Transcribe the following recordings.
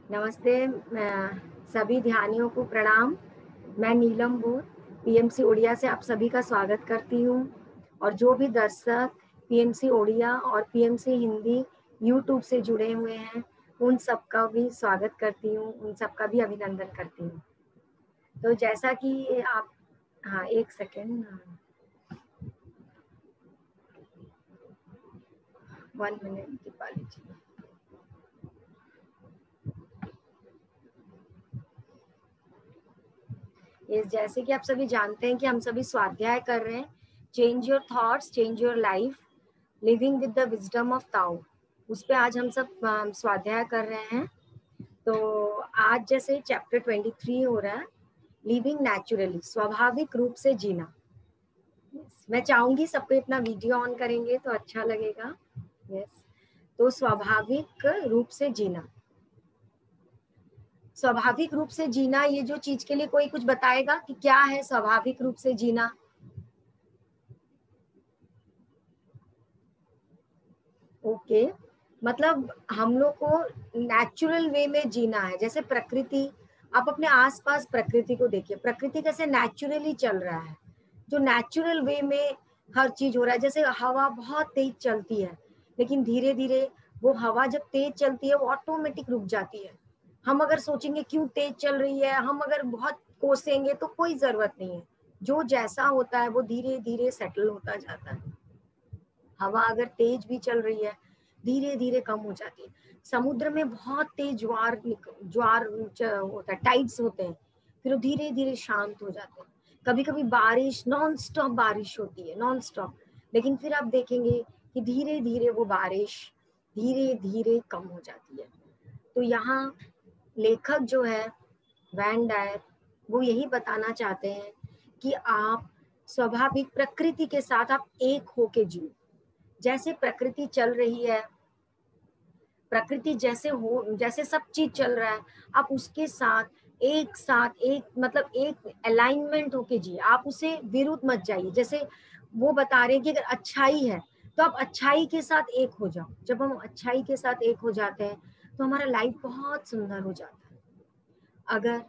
नमस्ते सभी ध्यानियों को प्रणाम। मैं नीलम बोध पीएमसी ओडिया से आप सभी का स्वागत करती हूँ, और जो भी दर्शक पीएमसी ओडिया और पीएमसी हिंदी यूट्यूब से जुड़े हुए हैं उन सबका भी स्वागत करती हूँ, उन सबका भी अभिनंदन करती हूँ। तो जैसा कि आप, हाँ एक सेकेंड, 1 मिनट दीपाली जी। ये जैसे कि आप सभी जानते हैं कि हम सभी स्वाध्याय कर रहे हैं, change your thoughts change your life, living with the wisdom of Tao. उस पे आज हम सब स्वाध्याय कर रहे हैं। तो आज जैसे चैप्टर 23 हो रहा है, लिविंग नेचुरली, स्वाभाविक रूप से जीना। मैं चाहूंगी सबको अपना वीडियो ऑन करेंगे तो अच्छा लगेगा। यस, तो स्वाभाविक रूप से जीना, स्वाभाविक रूप से जीना, ये जो चीज के लिए कोई कुछ बताएगा कि क्या है स्वाभाविक रूप से जीना? ओके, मतलब हम लोग को नेचुरल वे में जीना है। जैसे प्रकृति, आप अपने आसपास प्रकृति को देखिए, प्रकृति कैसे नेचुरली चल रहा है, जो नेचुरल वे में हर चीज हो रहा है। जैसे हवा बहुत तेज चलती है, लेकिन धीरे धीरे वो हवा जब तेज चलती है वो ऑटोमेटिक रुक जाती है। हम अगर सोचेंगे क्यों तेज चल रही है, हम अगर बहुत कोसेंगे तो कोई जरूरत नहीं है। जो जैसा होता है वो धीरे धीरे सेटल होता जाता है। हवा अगर तेज भी चल रही है धीरे धीरे कम हो जाती है। समुद्र में बहुत तेज ज्वार होता है, टाइड्स होते हैं, फिर वो धीरे धीरे शांत हो जाते हैं। कभी कभी बारिश, नॉन स्टॉप बारिश होती है, नॉन स्टॉप, लेकिन फिर आप देखेंगे कि धीरे धीरे वो बारिश धीरे धीरे कम हो जाती है। तो यहाँ लेखक जो है वैन डायर, वो यही बताना चाहते हैं कि आप स्वाभाविक प्रकृति के साथ आप एक होके जियो। जैसे प्रकृति चल रही है, प्रकृति जैसे हो, जैसे सब चीज चल रहा है, आप उसके साथ एक मतलब एक अलाइनमेंट होके जिए। आप उसे विरुद्ध मत जाइए। जैसे वो बता रहे हैं कि अगर अच्छाई है तो आप अच्छाई के साथ एक हो जाओ। जब हम अच्छाई के साथ एक हो जाते हैं तो हमारा लाइफ बहुत सुंदर हो जाता है। अगर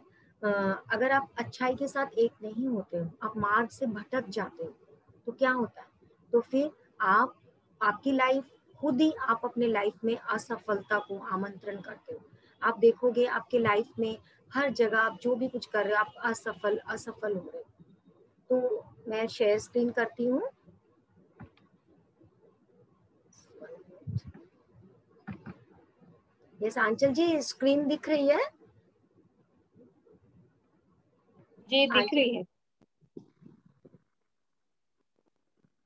अगर आप अच्छाई के साथ एक नहीं होते हो, आप मार्ग से भटक जाते हो, तो क्या होता है? तो फिर आप, आपकी लाइफ खुद ही, आप अपने लाइफ में असफलता को आमंत्रण करते हो। आप देखोगे आपके लाइफ में हर जगह आप जो भी कुछ कर रहे हो आप असफल असफल हो रहे हो। तो मैं शेयर स्क्रीन करती हूँ। ये आंचल जी स्क्रीन दिख रही है? जी दिख रही है।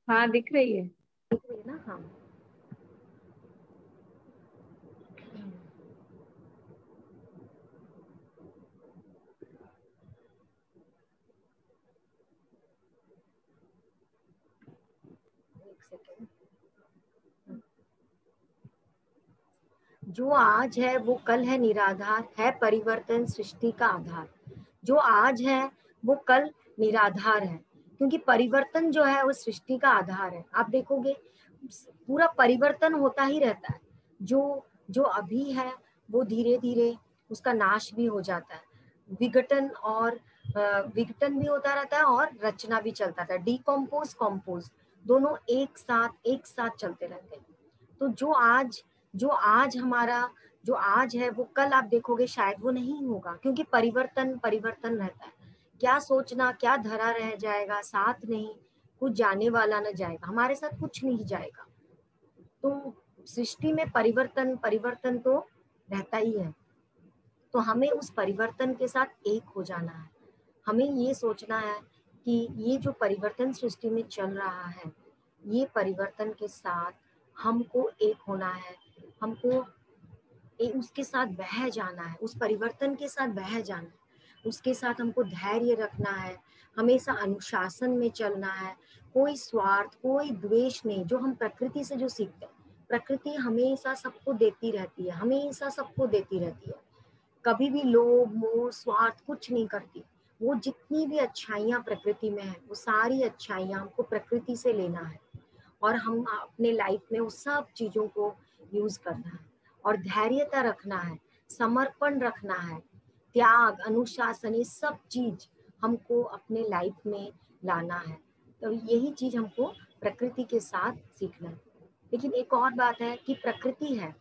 हाँ दिख रही है। दिख रही है ना? हाँ, एक सेकेंड। जो आज है वो कल है निराधार, है परिवर्तन सृष्टि का आधार। जो आज है वो कल निराधार है, क्योंकि परिवर्तन जो है वो सृष्टि का आधार है। आप देखोगे पूरा परिवर्तन होता ही रहता है। जो जो अभी है वो धीरे धीरे उसका नाश भी हो जाता है। विघटन और विघटन भी होता रहता है और रचना भी चलता रहता है। डिकम्पोज कॉम्पोज दोनों एक साथ चलते रहते हैं। तो जो आज हमारा जो आज है वो कल आप देखोगे शायद वो नहीं होगा, क्योंकि परिवर्तन परिवर्तन रहता है। क्या सोचना क्या धरा रह जाएगा, साथ नहीं कुछ जाने वाला न जाएगा, हमारे साथ कुछ नहीं जाएगा। तो सृष्टि में परिवर्तन परिवर्तन तो रहता ही है। तो हमें उस परिवर्तन के साथ एक हो जाना है। हमें ये सोचना है कि ये जो परिवर्तन सृष्टि में चल रहा है, ये परिवर्तन के साथ हमको एक होना है। हमको उसके साथ बह जाना है, उस परिवर्तन के साथ बह जाना है। उसके साथ हमको धैर्य रखना है, हमेशा अनुशासन में चलना है। कोई स्वार्थ कोई द्वेष नहीं, जो हम प्रकृति से जो सीखते हैं। प्रकृति हमेशा सबको देती रहती है, हमेशा सबको देती रहती है। कभी भी लोभ मोह स्वार्थ कुछ नहीं करती। वो जितनी भी अच्छाइयाँ प्रकृति में है वो सारी अच्छाइयाँ हमको प्रकृति से लेना है। और हम अपने लाइफ में उस सब चीजों को यूज करना है और धैर्यता रखना है, समर्पण रखना है, त्याग, अनुशासन, ये सब चीज हमको अपने लाइफ में लाना है। तो यही चीज हमको प्रकृति के साथ सीखना है। लेकिन एक और बात है कि प्रकृति है,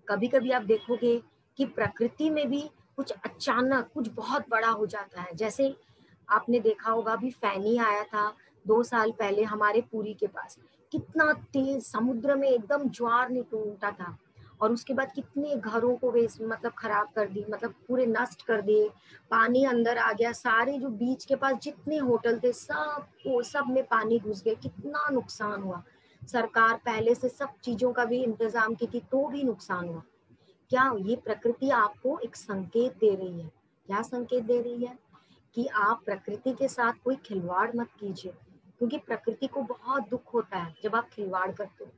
कभी कभी आप देखोगे कि प्रकृति में भी कुछ अचानक कुछ बहुत बड़ा हो जाता है। जैसे आपने देखा होगा अभी फैनी आया था 2 साल पहले हमारे पुरी के पास, कितना तेज समुद्र में एकदम ज्वार निकल उठा था और उसके बाद कितने घरों को वे मतलब खराब कर दी, मतलब पूरे नष्ट कर दिए, पानी अंदर आ गया, सारे जो बीच के पास जितने होटल थे सब में पानी घुस गए, कितना नुकसान हुआ। सरकार पहले से सब चीजों का भी इंतजाम की थी तो भी नुकसान हुआ। क्या ये प्रकृति आपको एक संकेत दे रही है? क्या संकेत दे रही है? कि आप प्रकृति के साथ कोई खिलवाड़ मत कीजिए, क्योंकि प्रकृति को बहुत दुख होता है जब आप खिलवाड़ करते हो।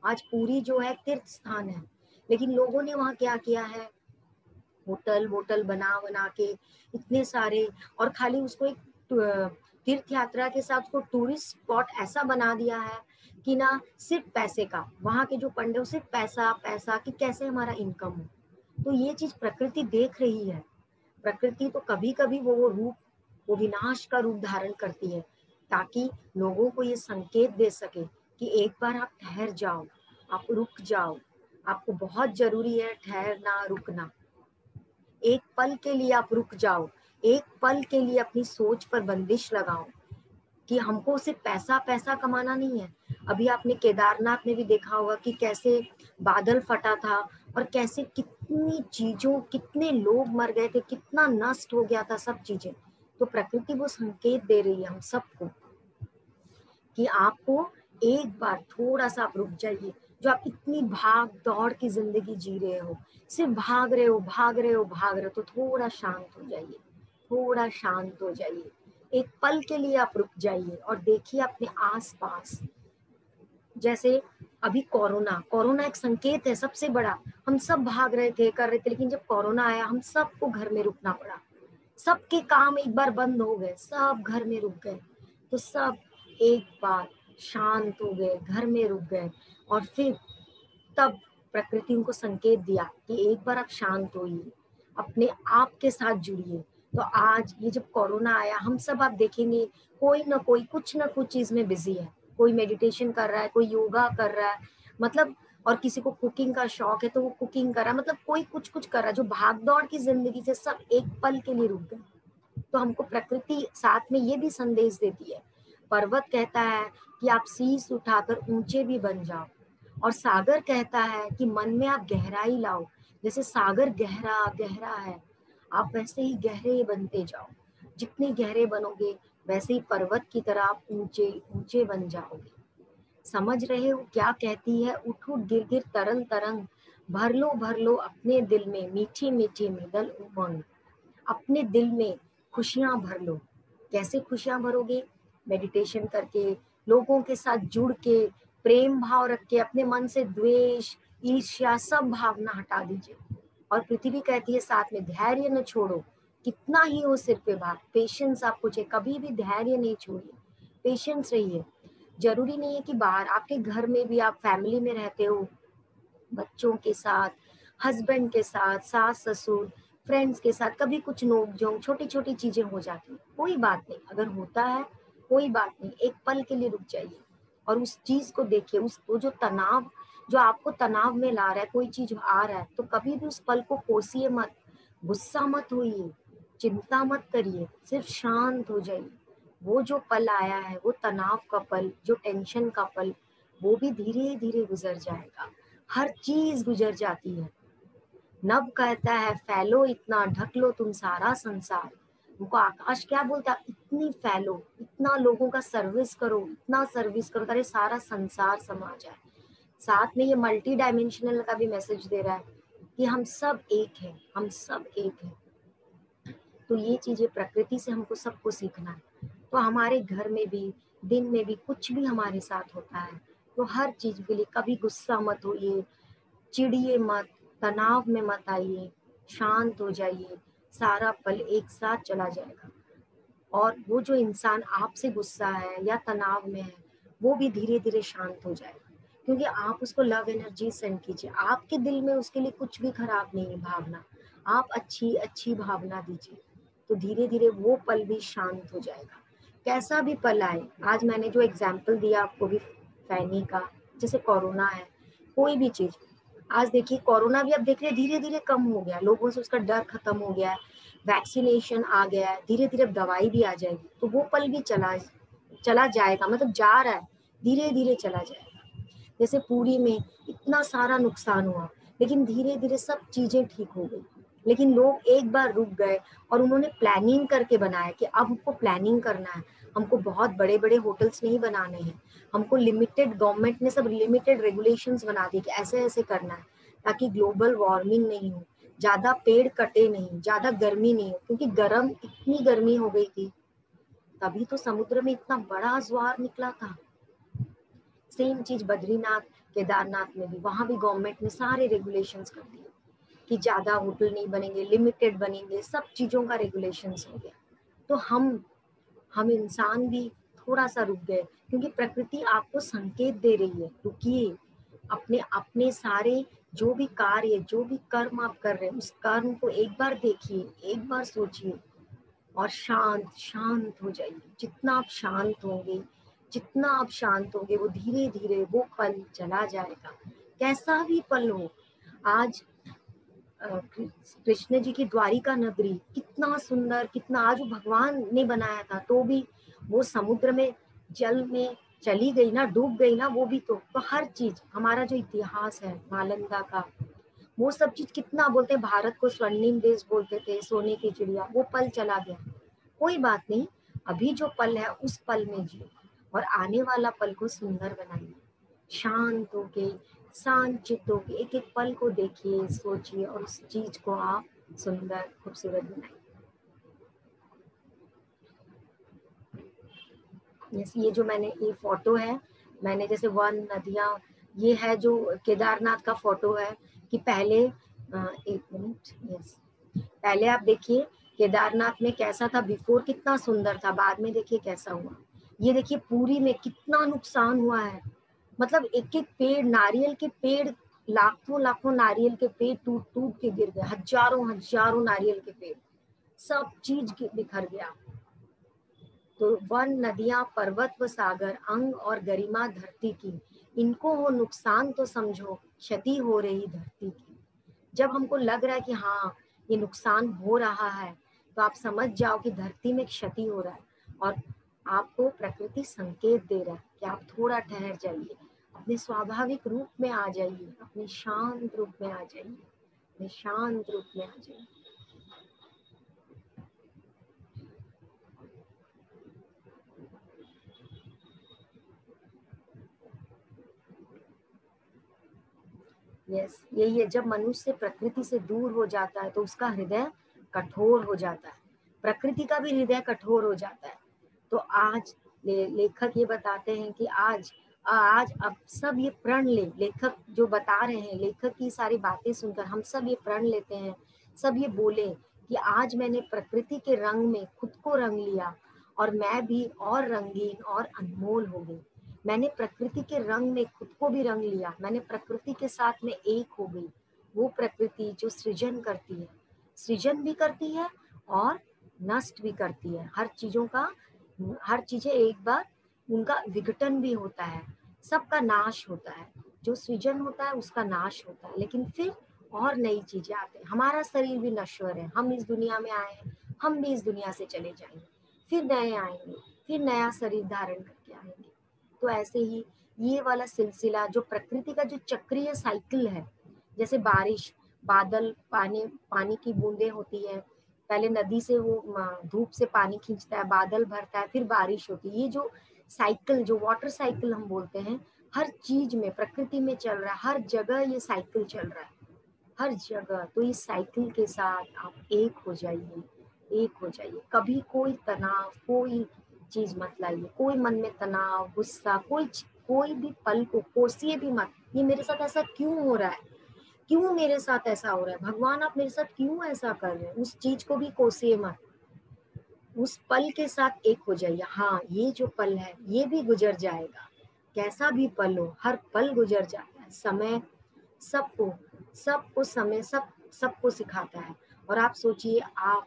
आज पुरी जो है तीर्थ स्थान है, लेकिन लोगों ने वहां क्या किया है, होटल वोटल बना बना के इतने सारे, और खाली उसको एक तीर्थ यात्रा के साथ उसको टूरिस्ट स्पॉट ऐसा बना दिया है कि ना सिर्फ पैसे का, वहां के जो पंडित सिर्फ पैसा पैसा कि कैसे हमारा इनकम हो। तो ये चीज प्रकृति देख रही है। प्रकृति तो कभी कभी वो रूप, वो विनाश का रूप धारण करती है, ताकि लोगों को ये संकेत दे सके कि एक बार आप ठहर जाओ, आप रुक जाओ, आपको बहुत जरूरी है ठहरना, रुकना। एक पल के लिए आप रुक जाओ, एक पल के लिए अपनी सोच पर बंदिश लगाओ कि हमको सिर्फ पैसा पैसा कमाना नहीं है। अभी आपने केदारनाथ में भी देखा होगा कि कैसे बादल फटा था और कैसे कितनी चीजों, कितने लोग मर गए थे, कितना नष्ट हो गया था सब चीजें। तो प्रकृति वो संकेत दे रही है हम सबको कि आपको एक बार थोड़ा सा आप रुक जाइए। जो आप इतनी भाग दौड़ की जिंदगी जी रहे हो, सिर्फ भाग रहे हो भाग रहे हो भाग रहे हो, तो थोड़ा शांत हो जाइए, थोड़ा शांत हो जाइए। एक पल के लिए आप रुक जाइए और देखिए अपने आसपास। जैसे अभी कोरोना, कोरोना एक संकेत है सबसे बड़ा। हम सब भाग रहे थे कर रहे थे, लेकिन जब कोरोना आया हम सबको घर में रुकना पड़ा, सबके काम एक बार बंद हो गए, सब घर में रुक गए। तो सब एक बार शांत हो गए, घर में रुक गए, और फिर तब प्रकृति उनको संकेत दिया कि एक बार आप शांत होइए, अपने आप के साथ जुड़िए। तो आज ये जब कोरोना आया, हम सब आप देखेंगे कोई ना कोई कुछ ना कुछ चीज में बिजी है। कोई मेडिटेशन कर रहा है, कोई योगा कर रहा है, मतलब, और किसी को कुकिंग का शौक है तो वो कुकिंग कर रहा है, मतलब कोई कुछ कुछ कर रहा है। जो भाग दौड़ की जिंदगी से सब एक पल के लिए रुक गए। तो हमको प्रकृति साथ में ये भी संदेश देती है। पर्वत कहता है कि आप शीश उठाकर ऊंचे भी बन जाओ, और सागर कहता है कि मन में आप गहराई लाओ। जैसे सागर गहरा गहरा है, आप वैसे ही गहरे बनते जाओ। जितने गहरे बनोगे वैसे ही पर्वत की तरह आप ऊंचे ऊंचे बन जाओगे। समझ रहे हो क्या कहती है? उठ उठ गिर गिर तरंग तरंग, भर लो अपने दिल में मीठी मीठी मृदल उमंग। अपने दिल में खुशियां भर लो। कैसे खुशियां भरोगे? मेडिटेशन करके, लोगों के साथ जुड़ के, प्रेम भाव रख के, अपने मन से द्वेष, ईर्ष्या, सब भावना हटा दीजिए। और पृथ्वी कहती है साथ में, धैर्य न छोड़ो, कितना ही हो सिर पे भार। पेशेंस आपको चाहिए, कभी भी धैर्य नहीं छोड़िए, पेशेंस रहिए। जरूरी नहीं है कि बाहर, आपके घर में भी आप फैमिली में रहते हो, बच्चों के साथ, हस्बैंड के साथ, सास ससुर, फ्रेंड्स के साथ, कभी कुछ नोक झोंक, छोटी छोटी चीजें हो जाती, कोई बात नहीं, अगर होता है कोई बात नहीं, एक पल के लिए रुक जाइए और उस चीज को देखिए। उस वो जो तनाव, जो आपको तनाव में ला रहा है, कोई चीज आ रहा है, तो कभी भी उस पल को कोसिए मत, गुस्सा मत होइए, चिंता मत करिए, सिर्फ शांत हो जाइए। वो जो पल आया है, वो तनाव का पल, जो टेंशन का पल, वो भी धीरे धीरे गुजर जाएगा। हर चीज गुजर जाती है। नभ कहता है फैलो इतना, ढक लो तुम सारा संसार। उनको आकाश क्या बोलता है? इतनी फैलो, इतना लोगों का सर्विस करो, इतना सर्विस करो, ताकि सारा संसार समा जाए। साथ में ये मल्टी डायमेंशनल का भी मैसेज दे रहा है कि हम सब एक हैं, हम सब एक हैं। तो ये चीजें प्रकृति से हमको सबको सीखना है। तो हमारे घर में भी, दिन में भी कुछ भी हमारे साथ होता है, तो हर चीज के लिए कभी गुस्सा मत होइए, चिढ़िए मत, तनाव में मत आइए, शांत हो जाइए। सारा पल एक साथ चला जाएगा। और वो जो इंसान आपसे गुस्सा है या तनाव में है, वो भी धीरे धीरे शांत हो जाएगा, क्योंकि आप उसको लव एनर्जी सेंड कीजिए। आपके दिल में उसके लिए कुछ भी खराब नहीं है भावना, आप अच्छी अच्छी भावना दीजिए, तो धीरे धीरे वो पल भी शांत हो जाएगा। कैसा भी पल आए, आज मैंने जो एग्जाम्पल दिया आपको भी फैनी का, जैसे कोरोना है, कोई भी चीज, आज देखिए कोरोना भी अब देख रहे धीरे धीरे कम हो गया, लोगों से उसका डर खत्म हो गया है, वैक्सीनेशन आ गया है, धीरे धीरे दवाई भी आ जाएगी, तो वो पल भी चला चला जाएगा, मतलब जा रहा है, धीरे धीरे चला जाएगा। जैसे पुरी में इतना सारा नुकसान हुआ, लेकिन धीरे धीरे सब चीजें ठीक हो गई, लेकिन लोग एक बार रुक गए और उन्होंने प्लानिंग करके बनाया कि अब हमको प्लानिंग करना है, हमको बहुत बड़े बड़े होटल्स नहीं बनाने हैं, हमको लिमिटेड, गवर्नमेंट ने सब लिमिटेड रेगुलेशंस बना दी कि ऐसे ऐसे करना है, ताकि ग्लोबल वार्मिंग नहीं हो, ज्यादा पेड़ कटे नहीं, ज्यादा गर्मी नहीं हो, क्योंकि गर्म, इतनी गर्मी हो गई थी, तभी तो समुद्र में इतना बड़ा ज्वार निकला था। सेम चीज बद्रीनाथ, केदारनाथ में भी, वहां भी गवर्नमेंट ने सारे रेगुलेशंस कर दिए कि ज्यादा होटल नहीं बनेंगे, लिमिटेड बनेंगे, सब चीजों का रेगुलेशंस हो गया। तो हम इंसान भी थोड़ा सा रुक गए, क्योंकि प्रकृति आपको संकेत दे रही है, रुकिए, अपने अपने सारे जो भी कार्य, जो भी कर्म आप कर रहे हैं, उस कर्म को एक बार देखिए, एक बार सोचिए, और शांत शांत हो जाइए। जितना आप शांत होंगे, जितना आप शांत होंगे, वो धीरे धीरे वो पल चला जाएगा, कैसा भी पल हो। आज कृष्ण जी की द्वारिका नगरी कितना सुंदर, कितना, आज वो भगवान ने बनाया था, तो भी वो समुद्र में, जल में चली गई ना, डूब गई ना, वो भी तो हर चीज, हमारा जो इतिहास है नालंदा का, वो सब चीज कितना बोलते हैं, भारत को स्वर्णिम देश बोलते थे, सोने की चिड़िया, वो पल चला गया, कोई बात नहीं, अभी जो पल है उस पल में जियो, और आने वाला पल को सुंदर बनाइए, शांत होके, शांत चित्त होके एक एक पल को देखिए, सोचिए, और उस चीज को आप सुंदर खूबसूरत बनाइए। जैसे ये जो मैंने, ये फोटो है, मैंने जैसे वन, नदियाँ, ये है जो केदारनाथ का फोटो है, कि पहले एक मिनट, यस, पहले आप देखिए केदारनाथ में कैसा था, बिफोर कितना सुंदर था, बाद में देखिए कैसा हुआ। ये देखिए पुरी में कितना नुकसान हुआ है, मतलब एक एक पेड़, नारियल के पेड़, लाखों लाखों नारियल के पेड़ टूट टूट के गिर गए, हजारों हजारों नारियल के पेड़, सब चीज बिखर गया। तो वन, नदियां, पर्वत व सागर, अंग और गरिमा धरती की, इनको हो नुकसान तो समझो क्षति हो रही धरती की। जब हमको लग रहा है कि हाँ ये नुकसान हो रहा है, तो आप समझ जाओ कि धरती में क्षति हो रहा है, और आपको प्रकृति संकेत दे रहा है कि आप थोड़ा ठहर जाइए, अपने स्वाभाविक रूप में आ जाइए, अपने शांत रूप में आ जाइए, अपने शांत रूप में आ जाइए। यस, यही है, जब मनुष्य प्रकृति से दूर हो जाता है तो उसका हृदय कठोर हो जाता है, प्रकृति का भी हृदय कठोर हो जाता है। तो आज लेखक ये बताते हैं कि आज आज अब सब ये प्रण ले, लेखक जो बता रहे हैं, लेखक की सारी बातें सुनकर हम सब ये प्रण लेते हैं, सब ये बोले कि आज मैंने प्रकृति के रंग में खुद को रंग लिया, और मैं भी और रंगीन और अनमोल हो गई। मैंने प्रकृति के रंग में खुद को भी रंग लिया, मैंने प्रकृति के साथ में एक हो गई। वो प्रकृति जो सृजन करती है, सृजन भी करती है और नष्ट भी करती है, हर चीजों का, हर चीजें एक बार उनका विघटन भी होता है, सबका नाश होता है, जो सृजन होता है उसका नाश होता है, लेकिन फिर और नई चीजें आते हैं। हमारा शरीर भी नश्वर है, हम इस दुनिया में आए हैं, हम भी इस दुनिया से चले जाएंगे, फिर नए आएंगे, फिर नया शरीर धारण करके आएंगे। तो ऐसे ही ये वाला सिलसिला, जो प्रकृति का जो चक्रीय साइकिल है, जैसे बारिश, बादल, पानी, पानी की बूंदें होती है, पहले नदी से वो धूप से पानी खींचता है, बादल भरता है, फिर बारिश होती है, ये जो साइकिल, जो वाटर साइकिल हम बोलते हैं, हर चीज में, प्रकृति में चल रहा है, हर जगह ये साइकिल चल रहा है, हर जगह। तो इस साइकिल के साथ आप एक हो जाइए, एक हो जाइए, कभी कोई तनाव, कोई चीज मत लाइए, कोई मन में तनाव, गुस्सा, कोई भी पल को कोसिए भी मत, ये मेरे साथ ऐसा क्यों हो रहा है, क्यों मेरे साथ ऐसा हो रहा है, भगवान आप मेरे साथ क्यों ऐसा कर रहे हैं, उस चीज को भी कोसिए मत, उस पल के साथ एक हो जाइए। हाँ, ये जो पल है ये भी गुजर जाएगा, कैसा भी पल हो, हर पल गुजर जाता है। समय सबको सबको समय सबको सिखाता है। और आप सोचिए, आप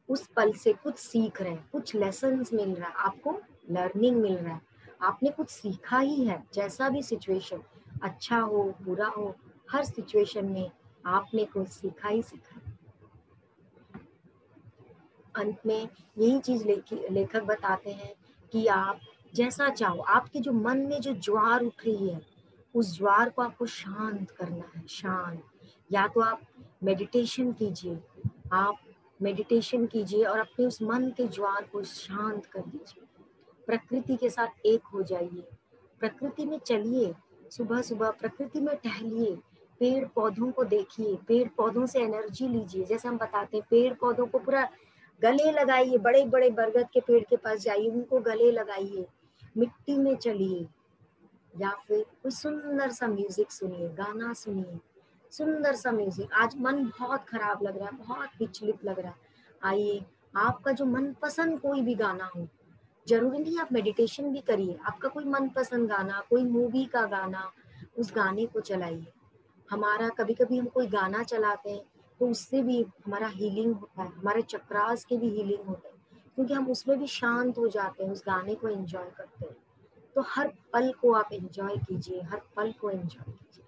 उस पल से कुछ सीख रहे हैं, कुछ लेसन्स मिल रहा है आपको, लर्निंग मिल रहा है, आपने कुछ सीखा ही है। जैसा भी सिचुएशन, अच्छा हो बुरा हो, हर सिचुएशन में आपने कुछ सीखा ही सीखा। अंत में यही चीज लेखक बताते हैं कि आप जैसा चाहो, आपके जो मन में जो ज्वार उठ रही है, उस ज्वार को आपको शांत करना है, शांत। या तो आप मेडिटेशन कीजिए, आप मेडिटेशन कीजिए और अपने उस मन के ज्वार को शांत कर दीजिए। प्रकृति के साथ एक हो जाइए, प्रकृति में चलिए, सुबह सुबह प्रकृति में टहलिए, पेड़ पौधों को देखिए, पेड़ पौधों से एनर्जी लीजिए। जैसे हम बताते हैं, पेड़ पौधों को पूरा गले लगाइए, बड़े बड़े बरगद के पेड़ के पास जाइए, उनको गले लगाइए, मिट्टी में चलिए, या फिर कोई सुंदर सा म्यूजिक सुनिए, गाना सुनिए, सुंदर सा म्यूजिक। आज मन बहुत खराब लग रहा है, बहुत विचलित लग रहा है, आइए आपका जो मनपसंद कोई भी गाना हो, जरूरी नहीं आप मेडिटेशन भी करिए, आपका कोई मनपसंद गाना, कोई मूवी का गाना, उस गाने को चलाइए। हमारा कभी कभी हम कोई गाना चलाते हैं तो उससे भी हमारा हीलिंग होता है, हमारे चक्रास के भी हीलिंग होते हैं, क्योंकि हम उसमें भी शांत हो जाते हैं, उस गाने को एंजॉय करते हैं। तो हर पल को आप एंजॉय कीजिए, हर पल को एंजॉय कीजिए।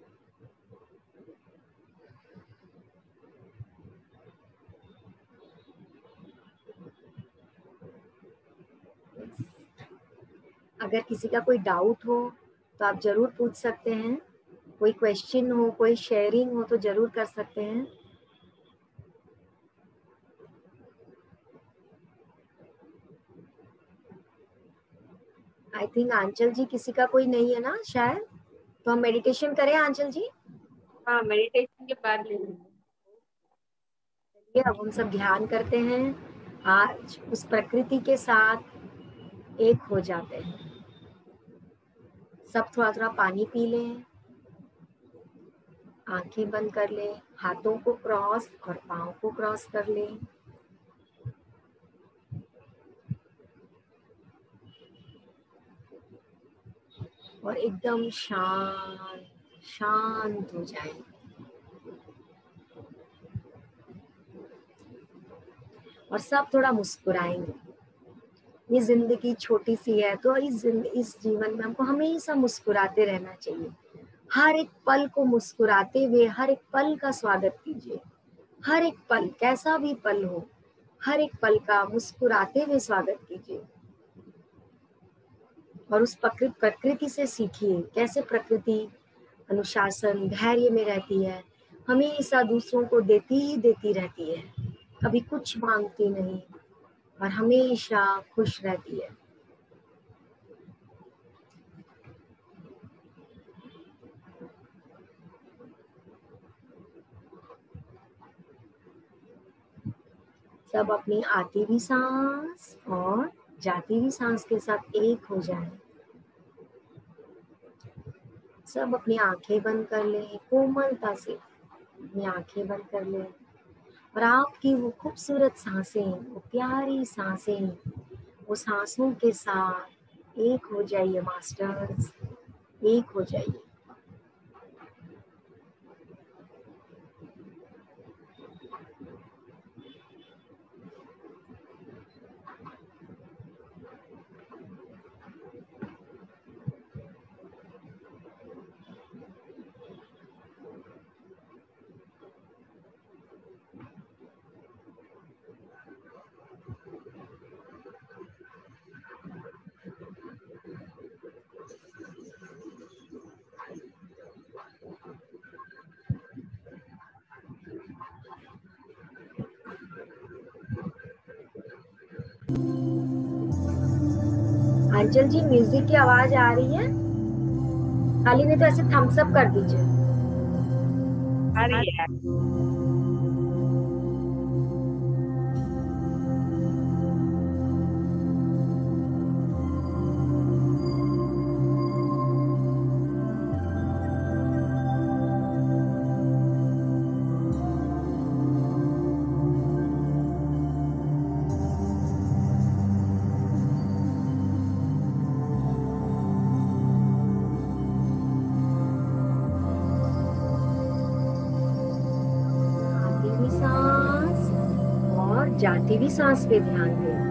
अगर किसी का कोई डाउट हो तो आप जरूर पूछ सकते हैं, कोई क्वेश्चन हो, कोई शेयरिंग हो तो जरूर कर सकते हैं। आई थिंक आंचल जी किसी का कोई नहीं है ना शायद, तो हम मेडिटेशन करें आंचल जी। हाँ, मेडिटेशन के बाद ले लेंगे। चलिए अब हम सब ध्यान करते हैं, आज उस प्रकृति के साथ एक हो जाते हैं। सब थोड़ा थोड़ा पानी पी लें, आंखें बंद कर लें, हाथों को क्रॉस और पाँव को क्रॉस कर लें। और एकदम शांत शांत हो जाए। और सब थोड़ा मुस्कुराएंगे। ये जिंदगी छोटी सी है, तो इस जीवन में हमको हमेशा मुस्कुराते रहना चाहिए। हर एक पल को मुस्कुराते हुए हर एक पल का स्वागत कीजिए। हर एक पल, कैसा भी पल हो, हर एक पल का मुस्कुराते हुए स्वागत कीजिए। और उस प्रकृति से सीखिए, कैसे प्रकृति अनुशासन धैर्य में रहती है, हमेशा दूसरों को देती ही देती रहती है, कभी कुछ मांगती नहीं और हमेशा खुश रहती है। सब अपनी आती हुई सांस और जाती हुई सांस के साथ एक हो जाए। सब अपनी आंखें बंद कर लें, कोमलता से अपनी आंखें बंद कर लें। और आपकी वो खूबसूरत सांसें, वो प्यारी सांसें, वो सांसों के साथ एक हो जाइए मास्टर्स, एक हो जाइए। अंचल जी म्यूजिक की आवाज आ रही है? खाली नहीं तो ऐसे थम्स अप कर दीजिए। आ रही है। जाती हुई सांस पे ध्यान दें।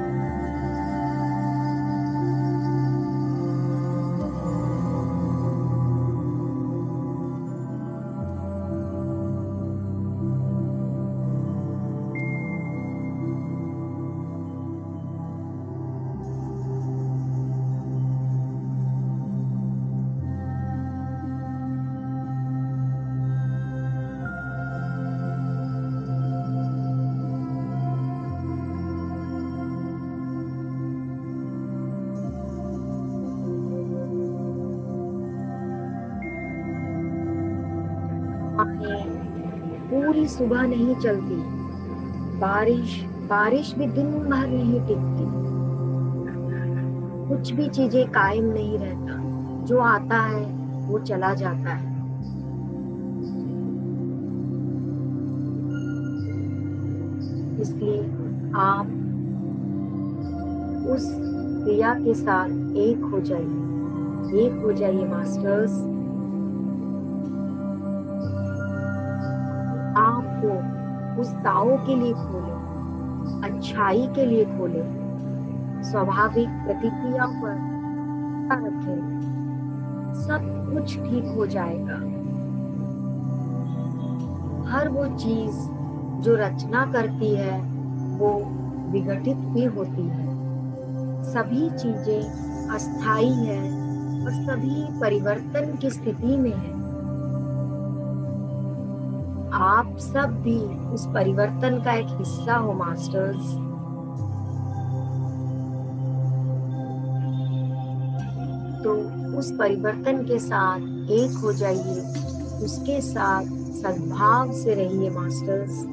पूरी सुबह नहीं चलती, बारिश भी दिन भर नहीं टिकती, कुछ भी चीजें कायम नहीं रहता, जो आता है वो चला जाता है। इसलिए आप उस क्रिया के साथ एक हो जाइए मास्टर्स। आपको उस दाव के लिए खोले, अच्छाई के लिए खोले, स्वाभाविक प्रतिक्रिया पर रखें, सब कुछ ठीक हो जाएगा। हर वो चीज जो रचना करती है वो विघटित भी होती है। सभी चीजें अस्थाई है और सभी परिवर्तन की स्थिति में है। आप सब भी उस परिवर्तन का एक हिस्सा हो मास्टर्स। तो उस परिवर्तन के साथ एक हो जाइए, उसके साथ सद्भाव से रहिए मास्टर्स।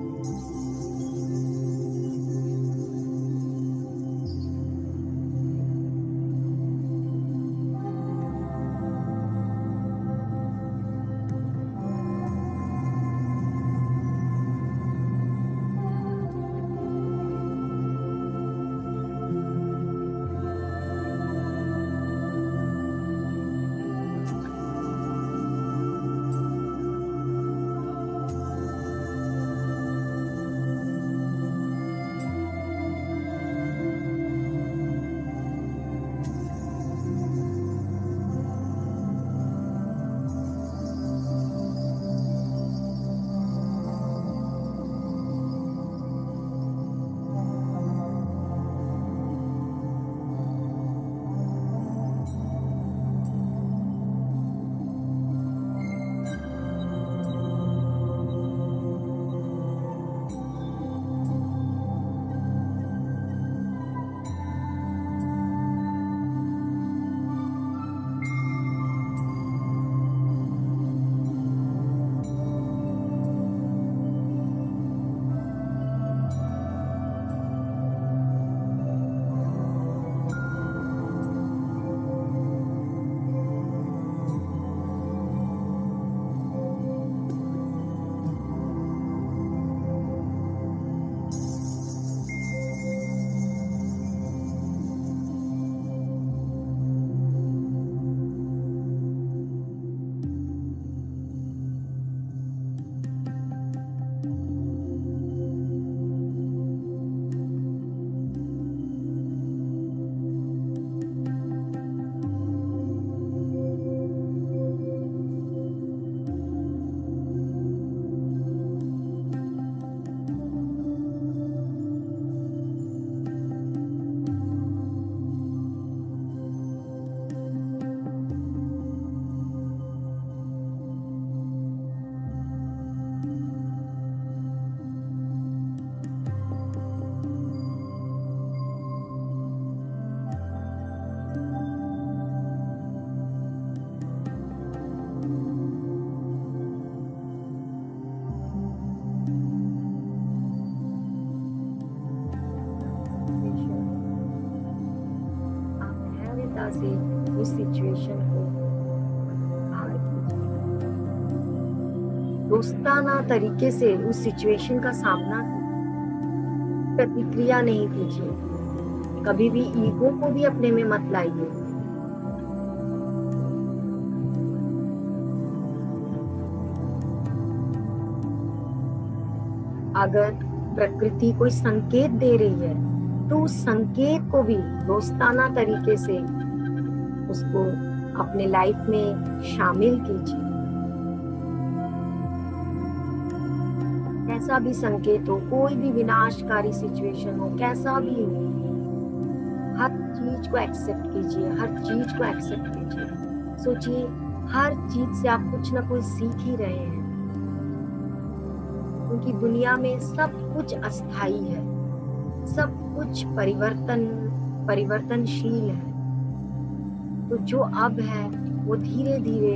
से उस सिचुएशन को बाहर कीजिए, दोस्ताना तरीके से उस सिचुएशन का सामना कीजिए, प्रतिक्रिया नहीं कीजिए, कभी भी ईगो को भी अपने में मत लाइए। अगर प्रकृति कोई संकेत दे रही है तो उस संकेत को भी दोस्ताना तरीके से उसको अपने लाइफ में शामिल कीजिए। कैसा भी संकेत हो, कोई भी विनाशकारी सिचुएशन हो, कैसा भी हो, हर चीज को एक्सेप्ट कीजिए, हर चीज को एक्सेप्ट कीजिए। सोचिए हर चीज से आप कुछ ना कुछ सीख ही रहे हैं, क्योंकि दुनिया में सब कुछ अस्थाई है, सब कुछ परिवर्तनशील है। तो जो अब है वो धीरे धीरे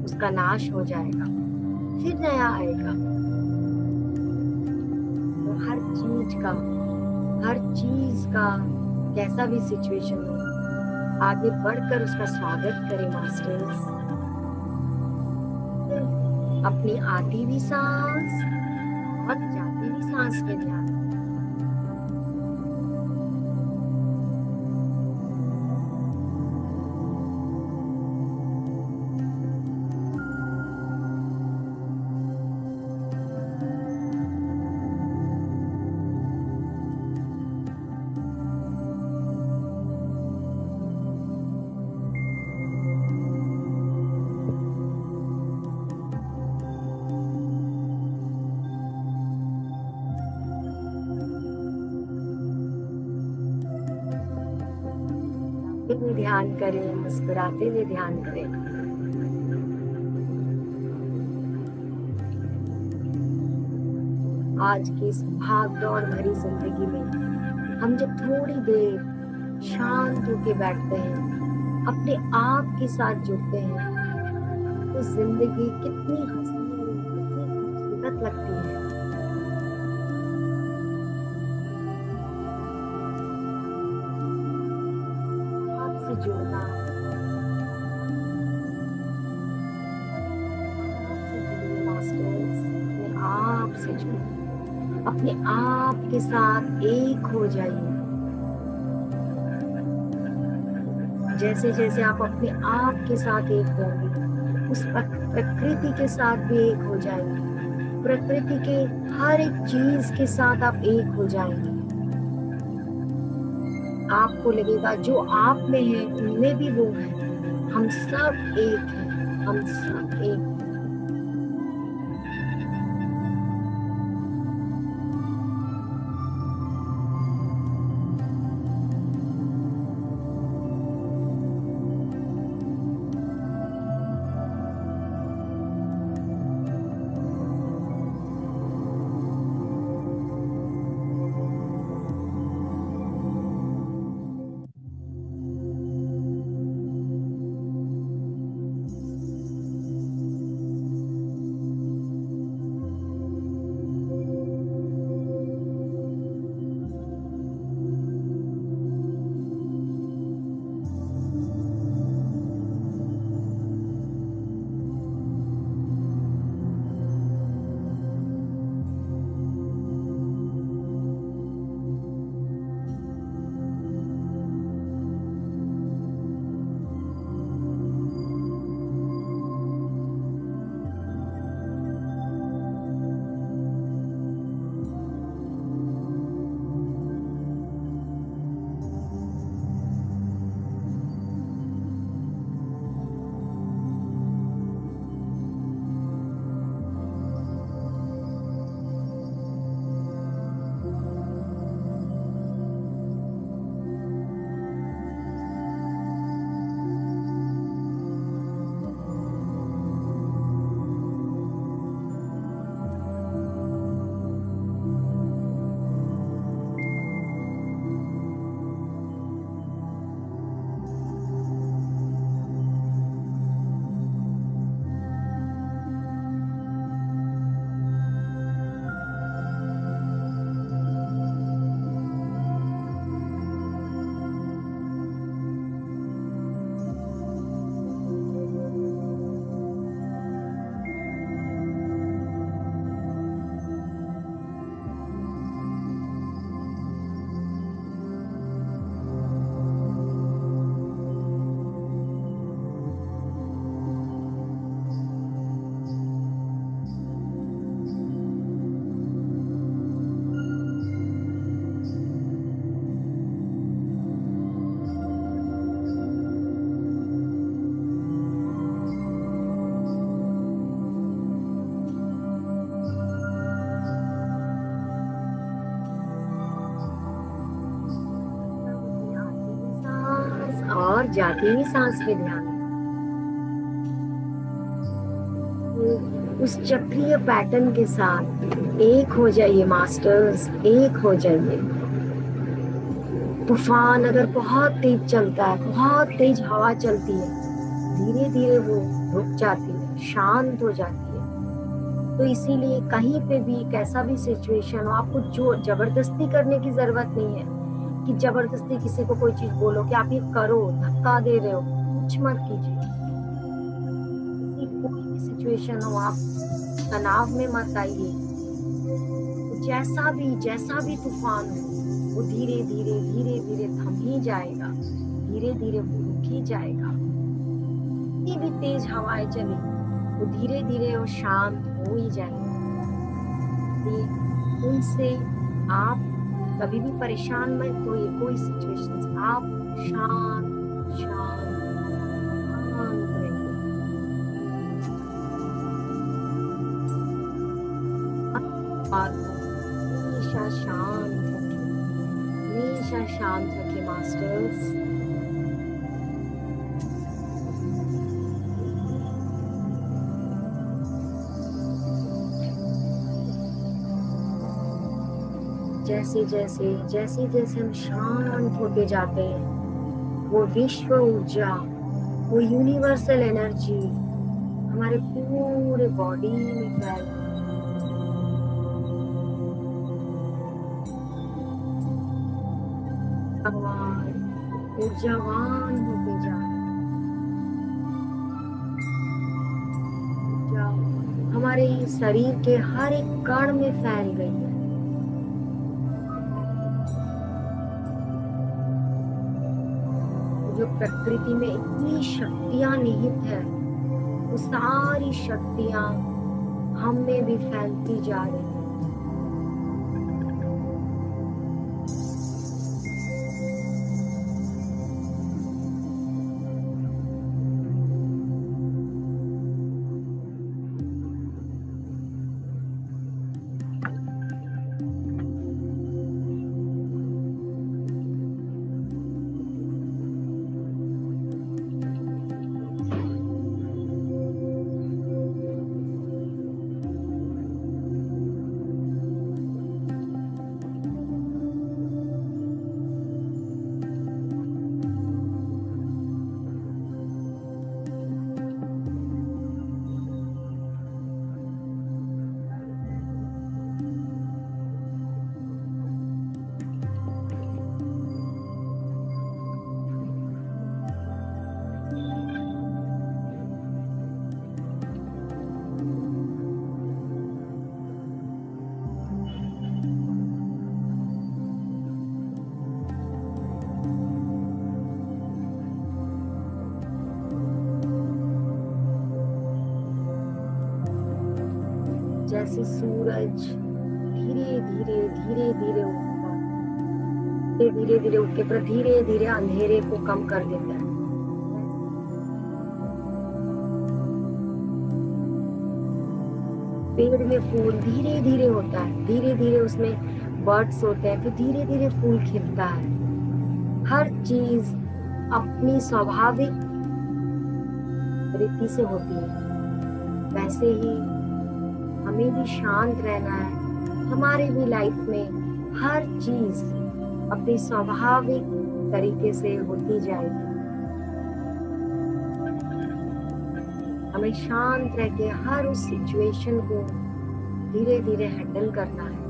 उसका नाश हो जाएगा, फिर नया आएगा। तो हर चीज का कैसा भी सिचुएशन हो, आगे बढ़कर उसका स्वागत करें मास्टर्स। अपनी आती भी सांस और जाती भी सांस पे ध्यान। हुए ध्यान करें, मुस्कुराते हुए ध्यान करें। आज की इस भाग दौड़ भरी जिंदगी में हम जब थोड़ी देर शांत होके बैठते हैं, अपने आप के साथ जुड़ते हैं, तो जिंदगी कितनी हसीन, कितनी खूबसूरत लगती है। आपसे जुड़ना, मास्टर्स, अपने आप से जुड़िए, अपने आप के साथ एक हो जाइए। जैसे जैसे आप अपने आप के साथ एक होंगे, उस प्रकृति के साथ भी एक हो जाएंगे, प्रकृति के हर एक चीज के साथ आप एक हो जाएंगे। आपको लगेगा जो आप में है उनमें भी वो है, हम सब एक हैं, हम सब एक हैं। जाती हुई सांस पे ध्यान। उस चक्रीय पैटर्न के साथ एक हो जाइए मास्टर्स, एक हो जाइए। तूफान अगर बहुत तेज चलता है, बहुत तेज हवा चलती है, धीरे धीरे वो रुक जाती है, शांत हो जाती है। तो इसीलिए कहीं पे भी कैसा भी सिचुएशन हो, आपको जो जबरदस्ती करने की जरूरत नहीं है कि जबरदस्ती किसी को कोई चीज बोलो कि आप ये करो, धक्का दे रहे हो, कुछ मत कीजिए। कोई भी सिचुएशन हो, आप तनाव में मत आइए। जैसा भी तूफान हो, वो धीरे धीरे धीरे धीरे थम ही जाएगा, धीरे धीरे वो रुक ही जाएगा। कितनी भी तेज हवाएं चले, वो धीरे धीरे वो शांत हो ही जाएगा। उनसे आप कभी भी परेशान मत होइए। कोई सिचुएशन आप शांत शांत शांत रहिए। हमेशा शांत रखिए, हमेशा शांत रखिए मास्टर्स। जैसे जैसे हम शांत होते जाते हैं, वो विश्व ऊर्जा, वो यूनिवर्सल एनर्जी हमारे पूरे बॉडी में फैल, ऊर्जावान होते जा हमारे शरीर के हर एक कण में फैल गई है। जो प्रकृति में इतनी शक्तियां निहित है, वो सारी शक्तियां हम में भी फैलती जा रही है। जैसे सूरज धीरे धीरे उगता, धीरे धीरे उठ के धीरे धीरे अंधेरे को कम कर देता है। पेड़ में फूल धीरे धीरे होता है, धीरे धीरे उसमें बर्ड्स होते हैं, फिर धीरे धीरे फूल खिलता है। हर चीज अपनी स्वाभाविक रीति से होती है। वैसे ही हमें भी शांत रहना है। हमारे भी लाइफ में हर चीज अपनी स्वाभाविक तरीके से होती जाएगी। हमें शांत रह के हर उस सिचुएशन को धीरे धीरे हैंडल करना है।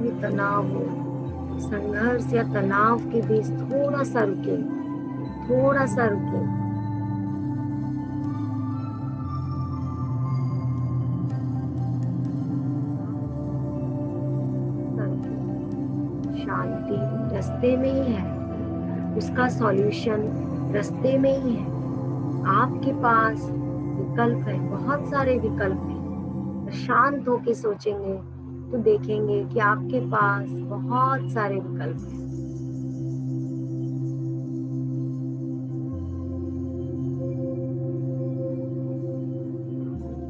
भी तनाव हो, संघर्ष या तनाव के बीच थोड़ा सा रुके, थोड़ा सा रुके। शांति रास्ते में ही है, उसका सॉल्यूशन रास्ते में ही है। आपके पास विकल्प है, बहुत सारे विकल्प हैं। शांत होके सोचेंगे तो देखेंगे कि आपके पास बहुत सारे विकल्प हैं।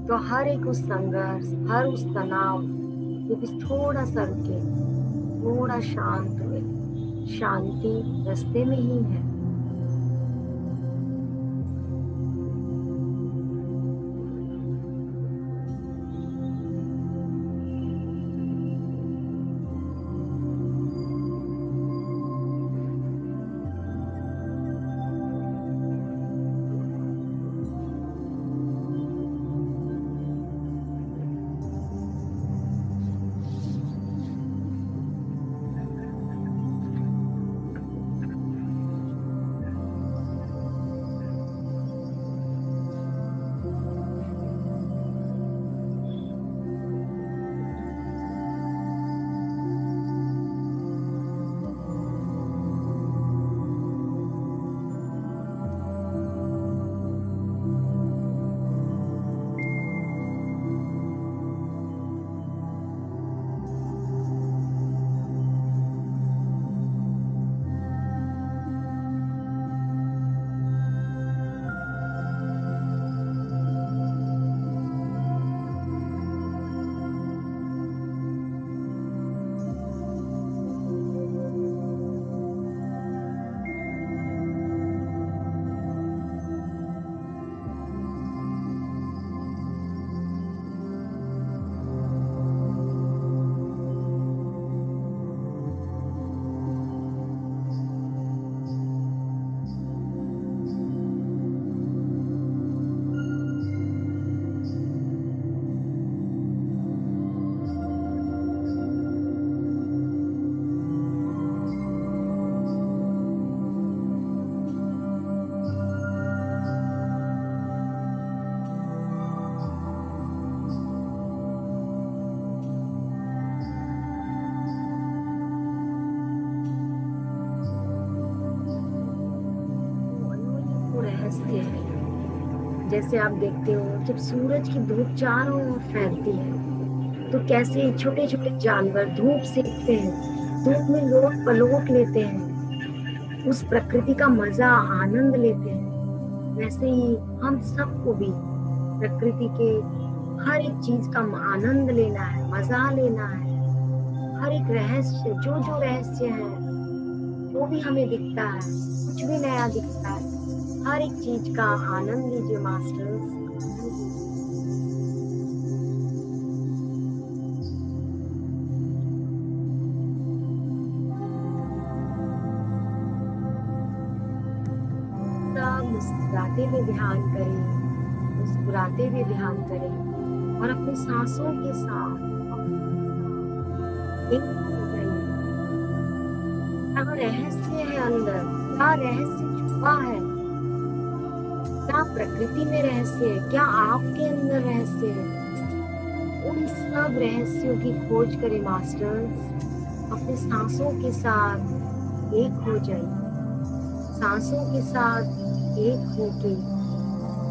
तो हर एक उस संघर्ष, हर उस तनाव के बीच थोड़ा सा रुके, थोड़ा शांत हुए। शांति रास्ते में ही है। रहस्य है। जैसे आप देखते हो जब सूरज की धूप चारों ओर फैलती है तो कैसे छोटे छोटे जानवर धूप सेकते हैं, धूप में लोट पलोट लेते हैं, उस प्रकृति का मजा आनंद लेते हैं। वैसे ही हम सबको भी प्रकृति के हर एक चीज का आनंद लेना है, मजा लेना है। हर एक रहस्य, जो जो रहस्य है, जो भी हमें दिखता है, कुछ भी नया दिखता है, हर एक चीज का आनंद लीजिए मास्टर्स। मुस्कुराते हुए ध्यान करें, मुस्कुराते हुए ध्यान करें और अपनी सांसों के साथ एक हो जाइए। क्या रहस्य है अंदर, क्या रहस्य छुपा है, क्या प्रकृति में रहस्य है, क्या आपके अंदर रहस्य है। उन सब रहस्यों की खोज करें मास्टर्स। अपने सांसों के साथ एक हो जाइए, सांसों के साथ एक होके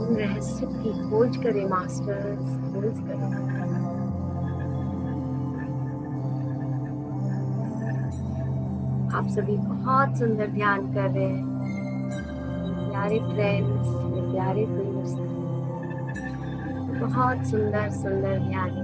उन रहस्यों की खोज करें मास्टर्स, खोज करें। आप सभी बहुत सुंदर ध्यान कर रहे हैं प्यारे फ्रेंड्स, प्यारे दोस्त, बहुत सुंदर सुंदर ध्यान।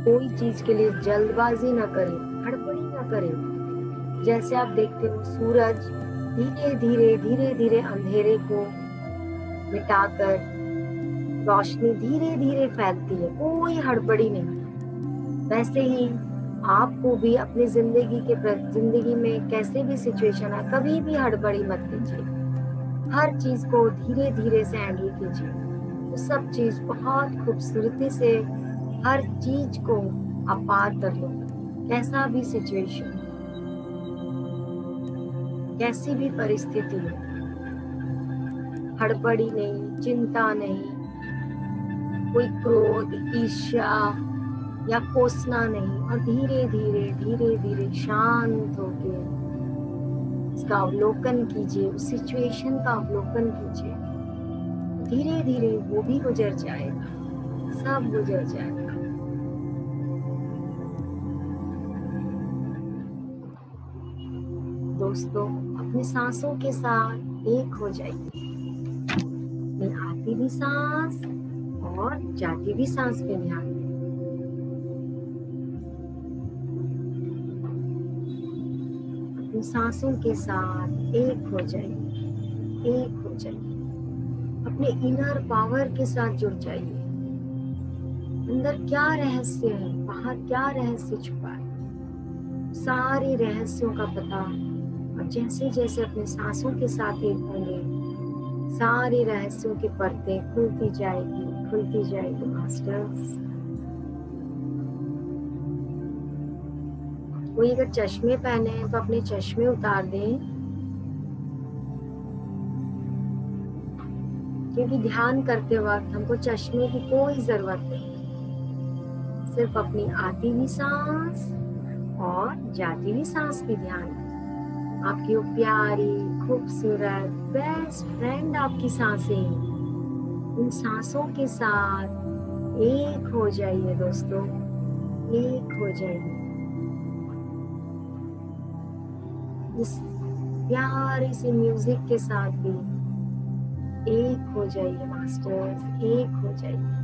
कोई चीज के लिए जल्दबाजी ना करें, हड़बड़ी ना करें। जैसे आप देखते हो सूरज धीरे धीरे अंधेरे को मिटाकर रोशनी धीरे धीरे फैलती है, कोई हड़बड़ी नहीं। वैसे ही आपको भी अपनी जिंदगी में कैसे भी सिचुएशन है, कभी भी हड़बड़ी मत कीजिए। हर चीज को धीरे धीरे से हैंडल कीजिए, तो सब चीज बहुत खूबसूरती से हर चीज को आप पार कर लो। कैसा भी सिचुएशन, कैसी भी परिस्थिति हो, हड़बड़ी नहीं, चिंता नहीं, कोई क्रोध, ईर्ष्या या कोसना नहीं, और धीरे धीरे शांत होके इसका अवलोकन कीजिए, उस सिचुएशन का अवलोकन कीजिए। धीरे धीरे वो भी गुजर जाएगा, सब गुजर जाएगा। दोस्तों, अपनी सांसों के साथ एक हो जाइए। अपनी आती भी सांस और जाती भी सांस पे ध्यान दें। अपनी सांसों के साथ एक हो जाइए, एक हो जाइए। अपने इनर पावर के साथ जुड़ जाइए। अंदर क्या रहस्य है, बाहर क्या रहस्य छुपा है, सारे रहस्यों का पता। और जैसे जैसे अपने सांसों के साथ एक होंगे, सारे रहस्यों की परतें खुलती जाएगी मास्टर्स। कोई अगर चश्मे पहने हैं तो अपने चश्मे उतार दें, क्योंकि ध्यान करते वक्त हमको चश्मे की कोई जरूरत नहीं। सिर्फ अपनी आती हुई सांस और जाती हुई सांस पे ध्यान। आपकी वो प्यारी खूबसूरत बेस्ट फ्रेंड आपकी सांसें, उन सांसों के साथ एक हो जाइए दोस्तों, एक हो जाइए। इस प्यारे से म्यूजिक के साथ भी एक हो जाइए मास्टर्स, एक हो जाइए।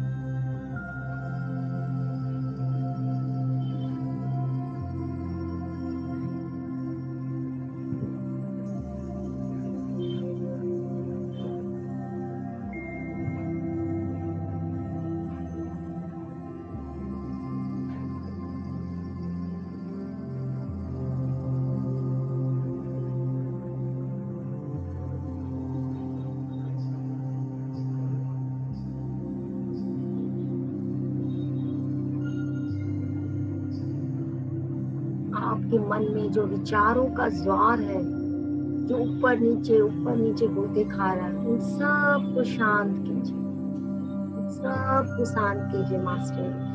आपके मन में जो विचारों का ज्वार है, जो ऊपर नीचे होते खा रहा है, उन सबको शांत कीजिए, सबको शांत कीजिए मास्टर।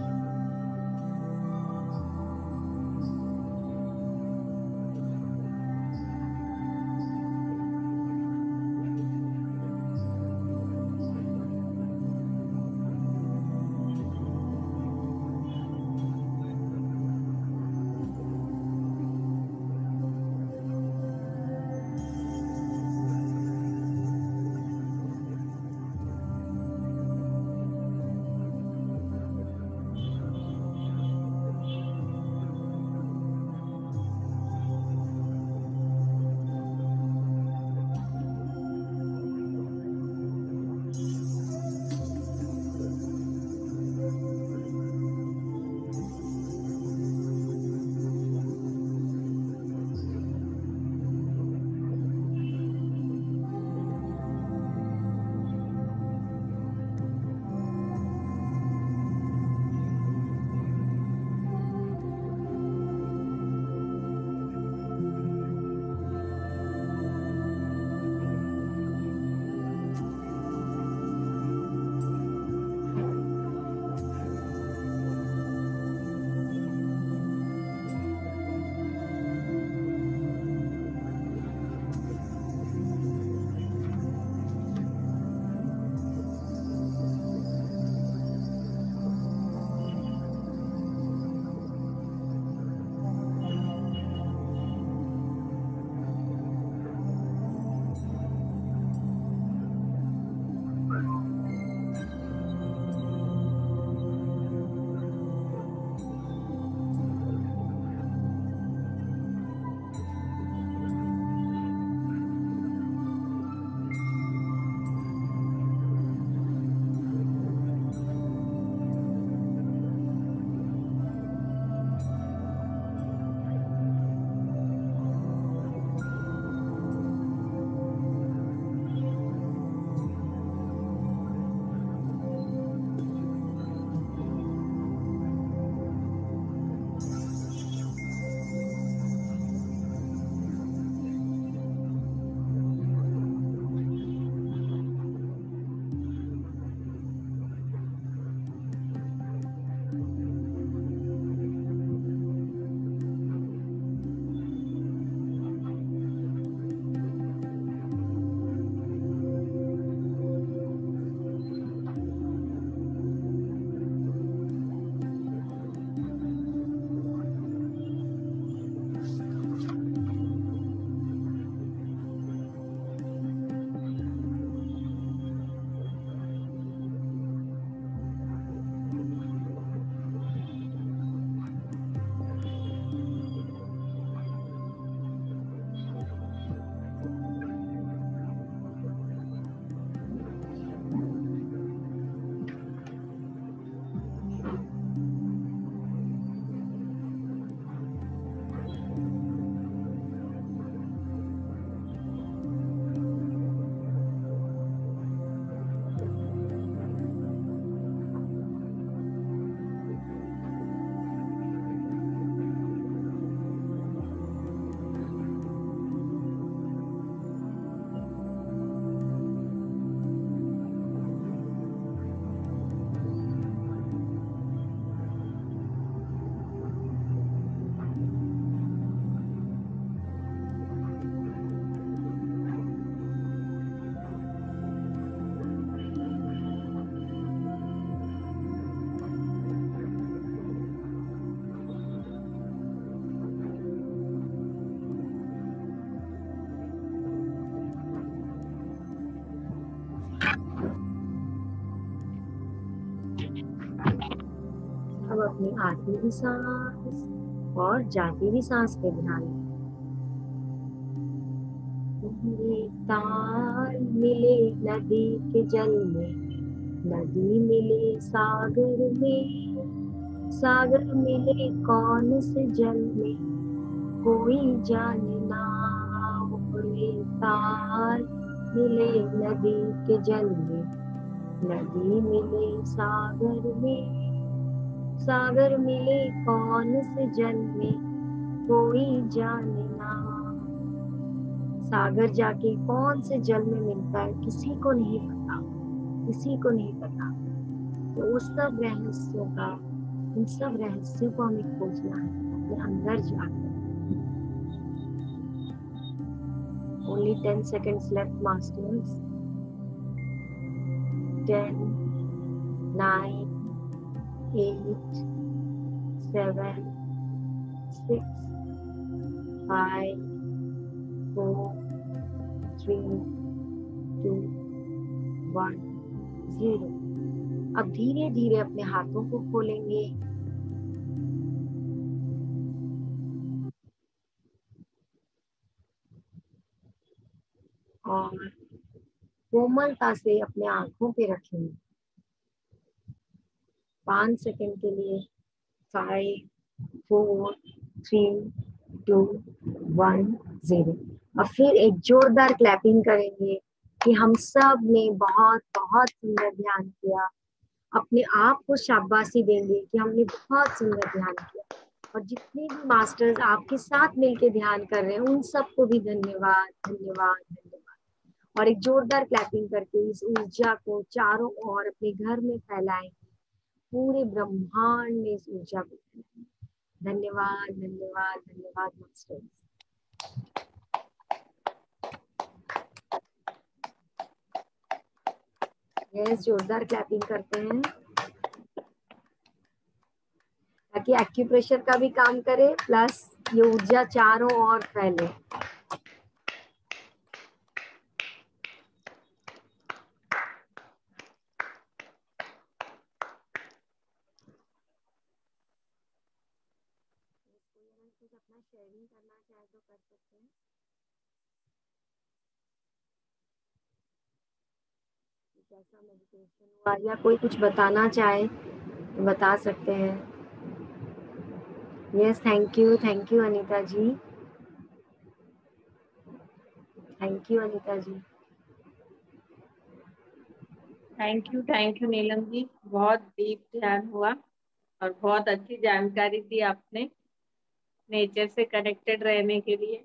अपनी आती हुई सांस और जाती हुई सांस पे ध्यान। ताल मिले नदी के जल में, नदी मिले सागर में, सागर मिले कौन से जल में, कोई जाने ना। उड़े तार मिले नदी के जल में, नदी मिले सागर में, सागर मिले कौन से जल में, कोई जाने ना। सागर जाके कौन से जल में मिलता है किसी को नहीं पता, किसी को नहीं पता। तो उस सब रहस्यों का, उन सब रहस्यों को हमें खोजना है अपने अंदर जाकर। Only 10 seconds left, masters. 10, 9, 8, 7, 6, 5, 4, 3, 2, 1, 0। अब धीरे धीरे अपने हाथों को खोलेंगे और कोमलता से अपने आंखों पे रखेंगे 5 सेकंड के लिए। 5, 4, 3, 2, 1, 0। और फिर एक जोरदार क्लैपिंग करेंगे कि हम सब ने बहुत बहुत सुंदर ध्यान किया। अपने आप को शाबाशी देंगे कि हमने बहुत सुंदर ध्यान किया। और जितने भी मास्टर्स आपके साथ मिलके ध्यान कर रहे हैं उन सबको भी धन्यवाद, धन्यवाद, धन्यवाद। और एक जोरदार क्लैपिंग करके इस ऊर्जा को चारों ओर अपने घर में फैलाएं, पूरे ब्रह्मांड में इस ऊर्जा को फैलाएं। धन्यवाद, धन्यवाद, धन्यवाद मास्टर्स। यस, जोरदार क्लैपिंग करते हैं ताकि एक्यूप्रेशर का भी काम करे प्लस ये ऊर्जा चारों ओर फैले। कुछ अपना शेयरिंग करना चाहे तो कर सकते हैं। कैसा मेडिटेशन हुआ या कोई कुछ बताना चाहे तो बता सकते हैं। Yes, thank you Anita ji, thank you Anita ji. Thank you Neelam ji, बहुत डीप ध्यान हुआ और बहुत अच्छी जानकारी दी आपने नेचर से कनेक्टेड रहने के लिए।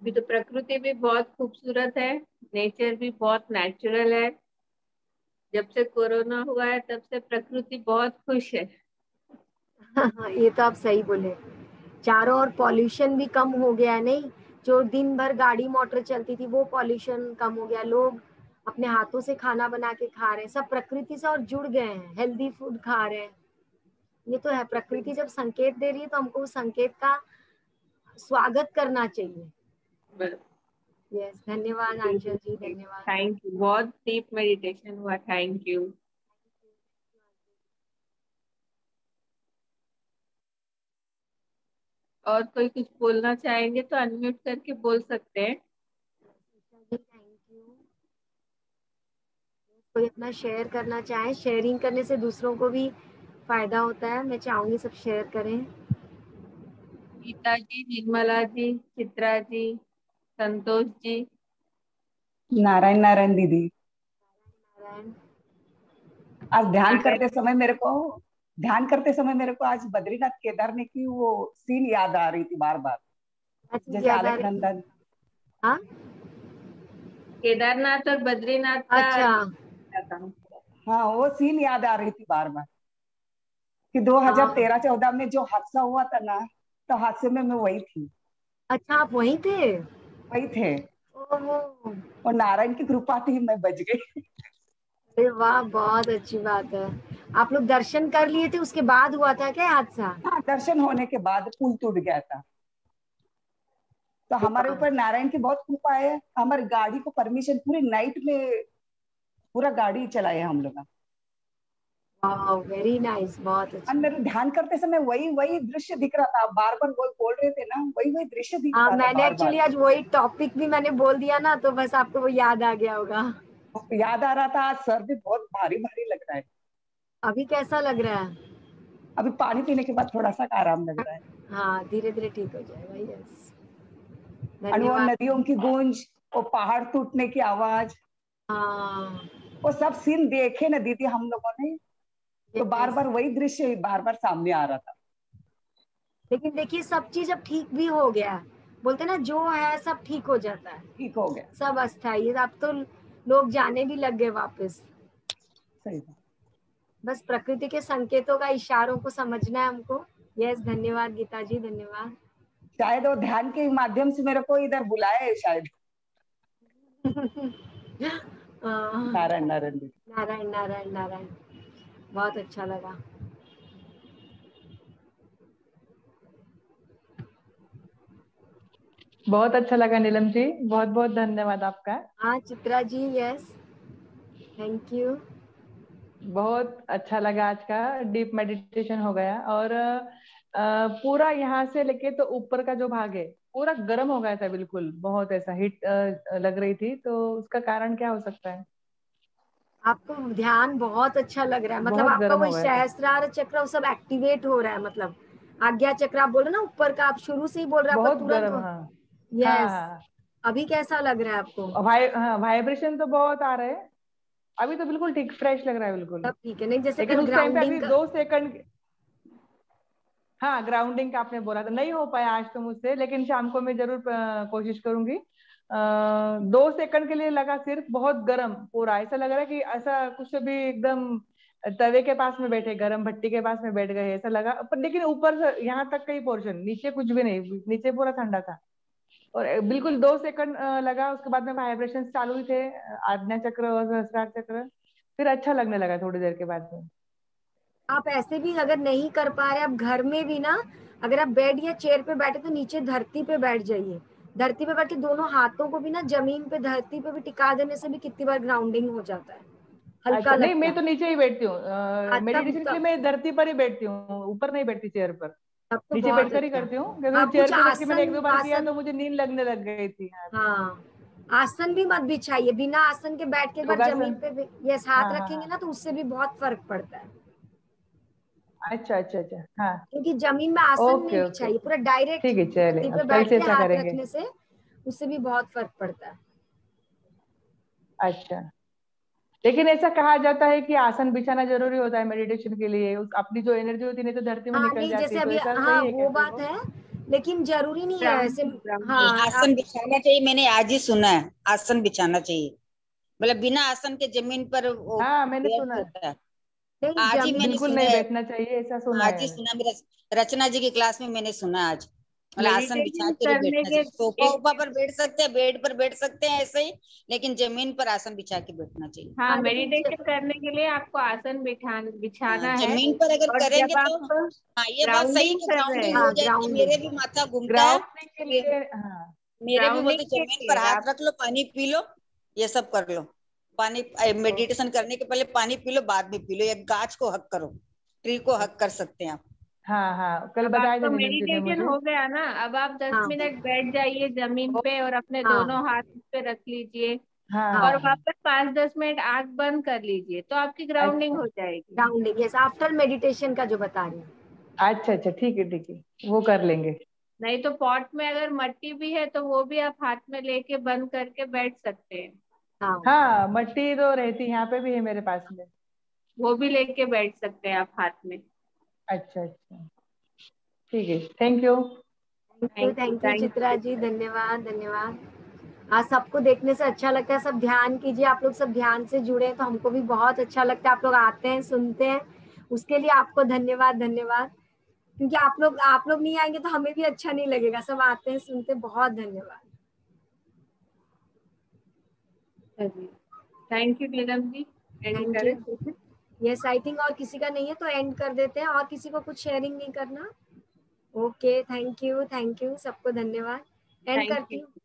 भी तो प्रकृति भी बहुत खूबसूरत है, नेचर भी बहुत नेचुरल है। जब से कोरोना हुआ है तब से प्रकृति बहुत खुश है। ये तो आप सही बोले। चारों ओर पॉल्यूशन भी कम हो गया है, नहीं? जो दिन भर गाड़ी मोटर चलती थी वो पॉल्यूशन कम हो गया। लोग अपने हाथों से खाना बना के खा रहे हैं, सब प्रकृति से और जुड़ गए हैं, हेल्दी फूड खा रहे हैं। ये तो है, प्रकृति जब संकेत दे रही है तो हमको उस संकेत का स्वागत करना चाहिए। यस, धन्यवाद आंचल जी, धन्यवाद। थैंक यू, बहुत डीप मेडिटेशन हुआ, थैंक यू। और कोई कुछ बोलना चाहेंगे तो अनम्यूट करके बोल सकते हैं। Thank you. कोई अपना शेयर करना चाहे, शेयरिंग करने से दूसरों को भी फायदा होता है। मैं चाहूंगी सब शेयर करें। गीता जी, निर्मला जी, चित्रा जी, संतोष जी। नारायण नारायण दीदी, नारायण। आज ध्यान करते समय मेरे को आज बद्रीनाथ केदारनाथ की वो सीन याद आ रही थी बार बार, अच्छी जैसे याद आ रही थी। अलकनंदा। हाँ, केदारनाथ और बद्रीनाथ का अच्छा। था। हाँ, वो सीन याद आ रही थी बार बार कि हाँ, 2013-14 में जो हादसा हुआ था ना, तो हादसे में मैं वही थी, अच्छा आप वहीं थे? वही थे। ओहो, और नारायण की कृपा थी, मैं बच गई। अरे वाह, बहुत अच्छी बात है। आप लोग दर्शन कर लिए थे, उसके बाद हुआ था क्या हादसा? हाँ, दर्शन होने के बाद पुल टूट गया था। तो अरे हमारे वाह, ऊपर नारायण की बहुत कृपा है। हमारी गाड़ी को परमिशन, पूरी नाइट में पूरा गाड़ी चलाए हम लोग। वेरी नाइस, बहुत और अच्छा। मेरे ध्यान करते समय वही वही दृश्य दिख रहा था, बार बार वही बोल रहे थे ना, वही वही दृश्य दिख हाँ, रहा था मैंने बार बार। एक्चुअली आज वही टॉपिक भी मैंने बोल दिया ना, तो बस आपको वो याद आ गया होगा। याद आ रहा था। आज सर भी बहुत भारी भारी लग रहा है। अभी कैसा लग रहा है? अभी पानी पीने के बाद थोड़ा सा आराम लग रहा है। हाँ, धीरे धीरे ठीक हो जाएगा। यस, और वो धन्यवाद। नदियों की गूंज, वो पहाड़ टूटने की आवाज, हाँ, वो सब सीन देखे ना दीदी हम लोगों ने, तो बार यस। बार वही दृश्य बार बार सामने आ रहा था। लेकिन देखिए, सब चीज अब ठीक भी हो गया है। बोलते ना, जो है सब ठीक हो जाता है, ठीक हो गया। सब अस्थाई है। अब तो लोग जाने भी लग गए वापस। सही बात। बस प्रकृति के संकेतों का, इशारों को समझना है हमको। यस, धन्यवाद गीता जी, धन्यवाद। शायद वो ध्यान के माध्यम से मेरे को इधर बुलाया है शायद। नारायण नारायण दीदी। नारायण नारायण नारायण, बहुत अच्छा लगा। बहुत अच्छा लगा नीलम जी, बहुत बहुत धन्यवाद आपका। हाँ Chitra ji, yes, thank you. बहुत अच्छा लगा, आज का डीप मेडिटेशन हो गया। और पूरा यहाँ से लेके तो ऊपर का जो भाग है पूरा गर्म हो गया था, बिल्कुल बहुत ऐसा हीट लग रही थी। तो उसका कारण क्या हो सकता है? आपको ध्यान बहुत अच्छा लग रहा है, मतलब बहुत आपका गर्म वो हो गया था। सहस्त्रार चक्र वो सब एक्टिवेट हो रहा है। मतलब आज्ञा चक्र आप बोल रहे ना ऊपर का, आप शुरू से ही बोल रहे हैं, आपका बहुत गर्म, तुरंत। हाँ। हाँ यस, हाँ। अभी कैसा लग रहा है आपको? हाँ, वाइब्रेशन तो बहुत आ रहे हैं। अभी तो बिल्कुल ठीक, फ्रेश लग रहा है बिल्कुल। सब ठीक है, नहीं जैसे लेकिन कल उस टाइम पे ग्राउंडिंग अभी का। 2 सेकंड। हाँ, ग्राउंडिंग का आपने बोला था, नहीं हो पाया आज तो मुझसे, लेकिन शाम को मैं जरूर कोशिश करूंगी। 2 सेकंड के लिए लगा सिर्फ, बहुत गर्म पूरा, ऐसा लग रहा है कि ऐसा कुछ भी एकदम तवे के पास में बैठे, गर्म भट्टी के पास में बैठ गए ऐसा लगा। पर लेकिन ऊपर से यहाँ तक का ही पोर्शन, नीचे कुछ भी नहीं, नीचे पूरा ठंडा था। और बिल्कुल 2 सेकंड लगा, उसके बाद में वाइब्रेशन चालू ही थे, आज्ञा चक्र और सहस्त्रार चक्र। फिर अच्छा लगने लगा थोड़ी देर के बाद में। आप ऐसे भी अगर नहीं कर पा रहे, आप घर में भी ना, अगर आप बेड या चेयर पे बैठे तो नीचे धरती पे बैठ जाइए। धरती पे बैठ के दोनों हाथों को भी ना जमीन पे, धरती पे भी टिका देने से भी कितनी बार ग्राउंडिंग हो जाता है, हल्का अच्छा, नहीं लगता मैं है। तो नीचे ही बैठती हूँ, हाँ, तब मेडिटेशन के लिए तब मैं धरती पर ही बैठती हूँ, ऊपर नहीं बैठती चेयर पर। तब तो नीचे बहुत बैठकर ही अच्छा। करती हूँ, क्योंकि आप कुछ चेयर पे बैठ के मैंने एक आसन, दो बार किया आसन, तो मुझे नींद लगने लग गई थी। हाँ, हाँ, आसन भी मत बिछाइए, बिना आसन के बैठ के एक बार जमीन योगासन। पे यस हाथ हाँ हाँ रखेंगे हाँ। ना, तो उससे भी बहुत फर्क पड़ता है। अच्छा अच्छा अच्छा, हाँ। क्योंकि जमीन में आसन नहीं ओके ओके बिछाइए, ओके। पूरा डायरेक्ट ठीक है, चले धरती पे अब कल बैठ से के ऐसा हाथ करेंगे। रखने से उससे भी बहुत फर्क पड़ता है। अच्छा, लेकिन ऐसा कहा जाता है कि आसन बिछाना जरूरी होता है मेडिटेशन के लिए, अपनी जो एनर्जी होती है नहीं तो धरती में हाँ निकल नहीं, जाती जैसे है, तो अभी, ऐसा हाँ सही है क्या वो फिर बात वो? है, लेकिन जरूरी नहीं है ऐसे। Grounding grounding. हाँ आसन आप, बिछाना चाहिए, मैंने आज ही सुना है आसन बिछाना चाहिए, मतलब बिना आसन के जमीन पर वो हाँ, मैंने व्यर्थ सुना है। होता है। नहीं आज ही मैंने जमीन, बिल्कुल सुना नहीं है, बैठना चाहिए, ऐसा सुना आज है ही मैंने। सुना, मेरा रचना जी की क्लास में मैंने सुना आज। मतलब आसन बिछा मेडिटेशन कर ही करने बैठना के चाहिए, सोफा एक, ऊपर पर बैठ सकते हैं, बेड पर बैठ सकते हैं ऐसे ही, लेकिन जमीन पर आसन बिछा के बैठना चाहिए। हाँ, हाँ लेकिन मेडिटेशन करने के लिए आपको आसन हाँ, बिछाना है। जमीन पर अगर और करेंगे जब तो, आप हाँ ये बात सही है ग्राउंडिंग कि कर रहे ग्राउंडिंग हैं, हो हाँ जाएगी। ग्राउंडिंग। मेरे भी माथा घूमता है, ग्राउंडिंग के लिए, हाँ। मेरे भी बोलते ग्राउंडिंग के जमीन पर लिए हाथ आप, रख लो, पानी पी लो, ये सब कर लो। पानी, मेडिटेशन करने के पहले पानी पी लो, बाद में पी लो, या गाछ को हक करो, ट्री को हक कर सकते हैं आप। हाँ हाँ, कल अब बताया था आपका नीलम जी ने मेडिटेशन मुझे। हो गया ना, अब आप 10 हाँ मिनट बैठ जाइए जमीन पे और अपने दोनों हाँ हाथ उस पे रख लीजिए। हाँ हाँ, और हाँ। वापस 5-10 मिनट आंख बंद कर लीजिए, तो आपकी ग्राउंडिंग अच्छा हो जाएगी। ग्राउंडिंग, यस, आफ्टर मेडिटेशन का जो बता रही हूँ। अच्छा अच्छा, ठीक है ठीक है, वो कर लेंगे। नहीं तो पॉट में अगर मट्टी भी है तो वो भी आप हाथ में लेके बंद करके बैठ सकते हैं, हाँ हाँ, मट्टी तो रहती यहाँ पे भी है मेरे पास में। वो भी लेके बैठ सकते हैं आप हाथ में। अच्छा अच्छा, ठीक है, thank you. Thank you thank Chitra you. जी, धन्यवाद धन्यवाद। आज सबको देखने से अच्छा लगता है, सब ध्यान कीजिए, आप लोग सब ध्यान से जुड़े हैं तो हमको भी बहुत अच्छा लगता है। आप लोग आते हैं, सुनते हैं, उसके लिए आपको धन्यवाद धन्यवाद। क्योंकि आप लोग नहीं आएंगे तो हमें भी अच्छा नहीं लगेगा। सब आते हैं, सुनते हैं, बहुत धन्यवाद। Thank you Neelam ji, and thank करें। यू। यस, आई थिंक और किसी का नहीं है तो एंड कर देते हैं। और किसी को कुछ शेयरिंग नहीं करना? ओके, थैंक यू सबको धन्यवाद। एंड थैंक करती यू। हूँ।